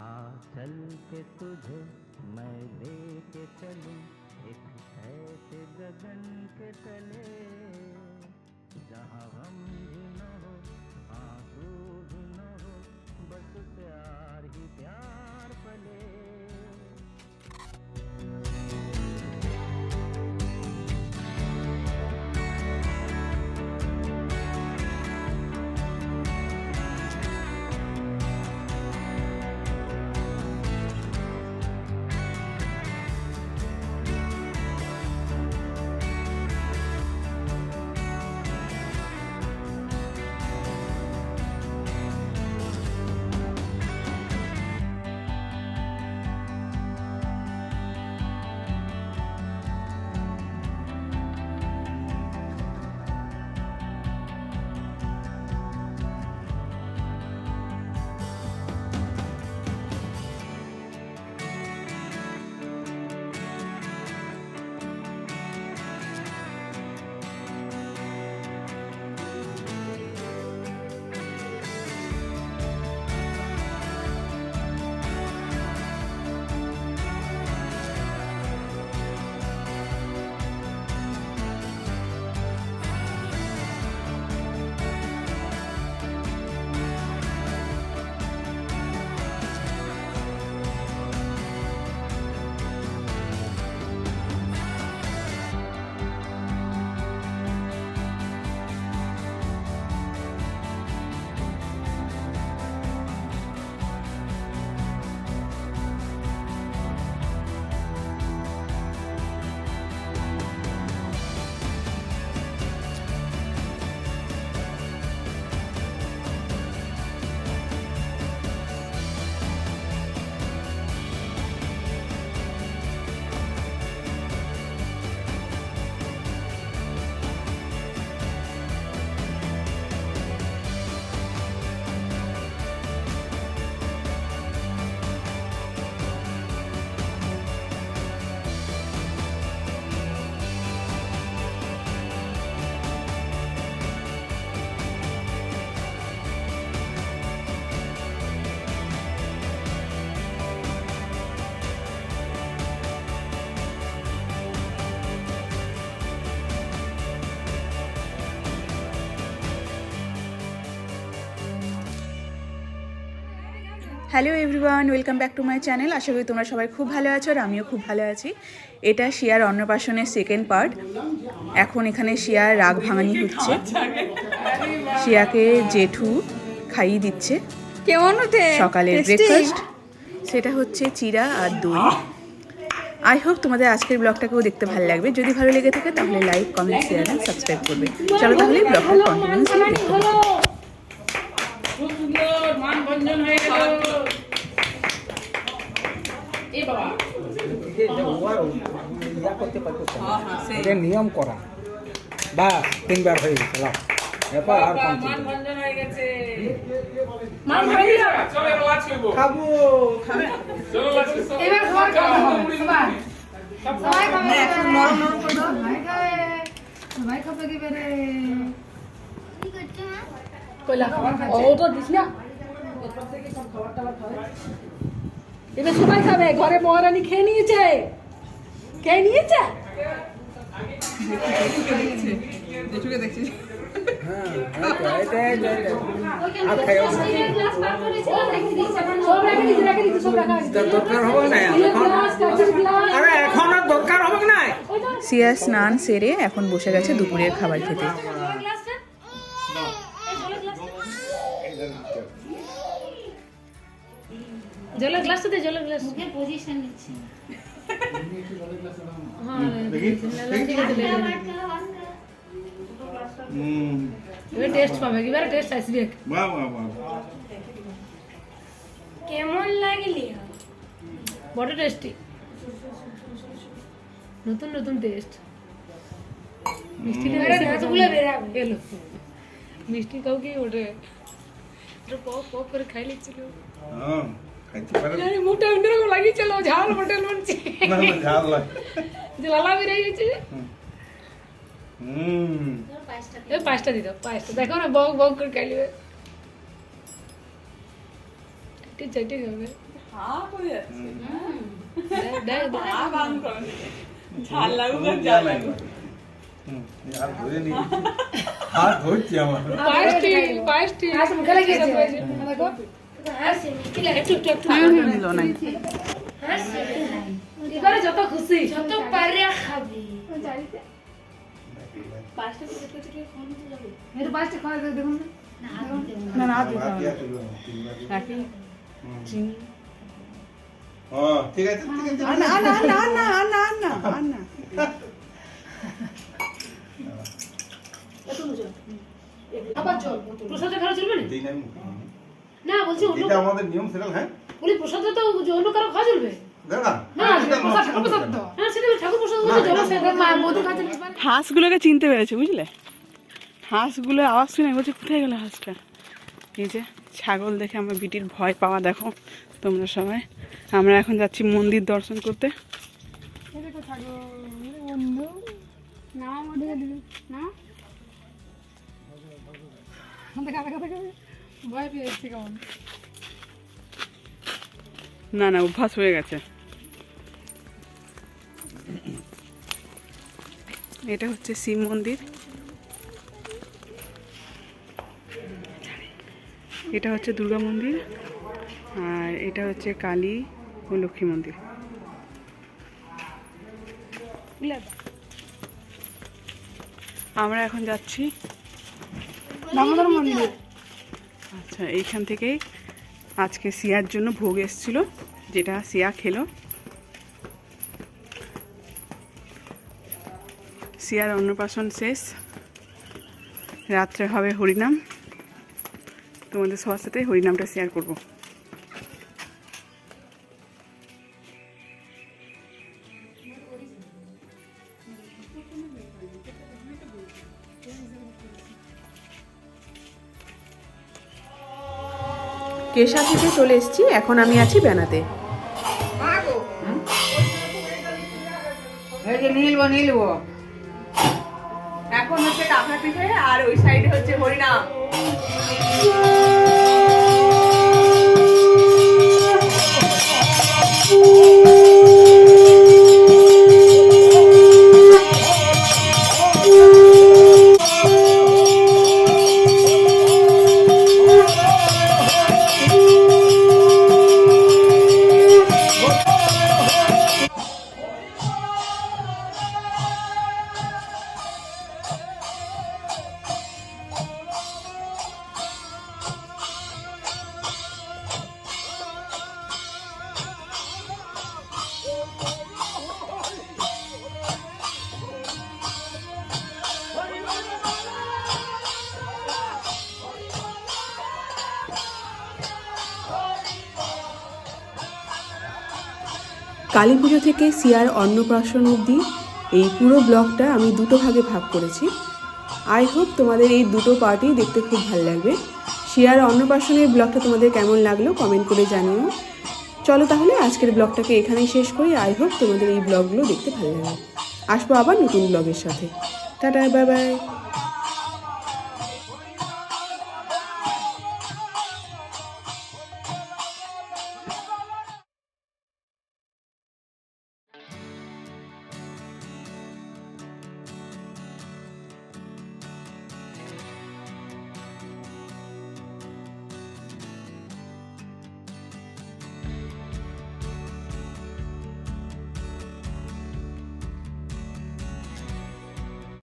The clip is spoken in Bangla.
चल के तुझे मैं लेके चलूं एक ऐसे गगन के तले जहाँ हम भी न हो आंसू भी न हो बस प्यार ही प्यार पले। Hello everyone, welcome back to my channel. আশা করি তোমরা সবাই খুব ভালো আছো আর আমিও খুব ভালো আছি। এটা শিয়ার অন্নপ্রাশনের সেকেন্ড পার্ট। এখন এখানে শিয়ার রাগ ভাঙানি হচ্ছে। শিয়াকে জেঠু খাইয়ে দিচ্ছে সকালের ব্রেকফাস্ট, সেটা হচ্ছে চিড়া আর দই। আই হোপ তোমাদের আজকের ব্লগটাকেও দেখতে ভালো লাগবে। যদি ভালো লেগে থাকে তাহলে লাইক, কমেন্ট, শেয়ার আর সাবস্ক্রাইব করবে। চলো তাহলে ব্লগটা কন্টিনিউয়াসলি দেখতে হবে। নিয়ম করা বা তিনবার হয়ে গেছে এরপর আর খাবো এবার সবাই খাবে। ঘরে মহারানী খেয়ে নিয়েছে। শিয়া স্নান সেরে এখন বসে গেছে দুপুরের খাবার খেতে। জলের গ্লাসটা দে, জলের গ্লাস। পজিশন নিচ্ছি। এবার টেস্ট পাবে, এবারে টেস্ট আসবে। কেমন লাগলি? বড় টেস্টি, নতুন নতুন টেস্ট। মিষ্টি এলো, মিষ্টি কাউ কি ওঠে পক পক করে খাই লিচ্ছিল। মুখটা অন্যরকম লাগিয়েছিল, ঝাল বটে লুনছে, লালা বেরিয়ে গেছে। পাঁচটা দিত, পাঁচটা দেখো না, বক বক করে খাইলিবে। চাইটে খাবে। ঝাল লাগুক আর যা লাগুক আর ধরে নি হাত ধরছি আমার পাঁচটি মুখে লেগেছে দেখো নিল নাই এবারে যত খুশি যত পারে খাবি মেরে পাঁচটি খাওয়া দেখুন না না ঠিক আছে না না না না না না না আবার জল প্রসাদ খাওয়া চলবে না দিই না না বলছি অন্য যেটা আমাদের নিয়ম সেটা হ্যাঁ বলি প্রসাদ তো অন্য কারো খাওয়া চলবে দেখা না প্রসাদ ঠাকুর প্রসাদ তো হ্যাঁ সেটা ঠাকুর প্রসাদ বলতে জল সেটা মধু খাতে হাঁসগুলোকে চিনতে পেরেছে বুঝলে হাঁসগুলো আওয়াজ শুনে বলছে কোথায় গেল হাঁসটা এই যে ছাগল দেখে আমার বিটির ভয় পাওয়া দেখো তোমরা সবাই আমরা এখন যাচ্ছি মন্দির দর্শন করতে ভয় পেয়েছি কেমন না না অভ্যাস হয়ে গেছে এটা হচ্ছে শিব মন্দির এটা হচ্ছে দুর্গা মন্দির আর এটা হচ্ছে কালী ও লক্ষ্মী মন্দির আমরা এখন যাচ্ছি দামোদর মন্দির আচ্ছা এইখান থেকেই আজকে সিয়ার জন্য ভোগ এসেছিল যেটা সিয়া খেলো সিয়ার অন্নপ্রাশন শেষ রাত্রে হবে হরিনাম তোমাদের সবার সাথে হরিনামটা শেয়ার করব কেশা থেকে চলে এসেছি এখন আমি আছি বেনাতে নিলবো এখন হচ্ছে কাঁকড়া পিঠে আর ওই সাইডে হচ্ছে হরিনাম কালী পুজো থেকে সিয়ার অন্নপ্রাশন অবধি এই পুরো ব্লগটা আমি দুটো ভাগে ভাগ করেছি আই হোপ তোমাদের এই দুটো পার্টই দেখতে খুব ভালো লাগবে সিয়ার অন্নপ্রাশনের ব্লগটা তোমাদের কেমন লাগলো কমেন্ট করে জানিও চলো তাহলে আজকের ব্লগটাকে এখানেই শেষ করি আই হোপ তোমাদের এই ব্লগগুলো দেখতে ভালো লাগবে আসবো আবার নতুন ব্লগের সাথে টাটা বাই বাই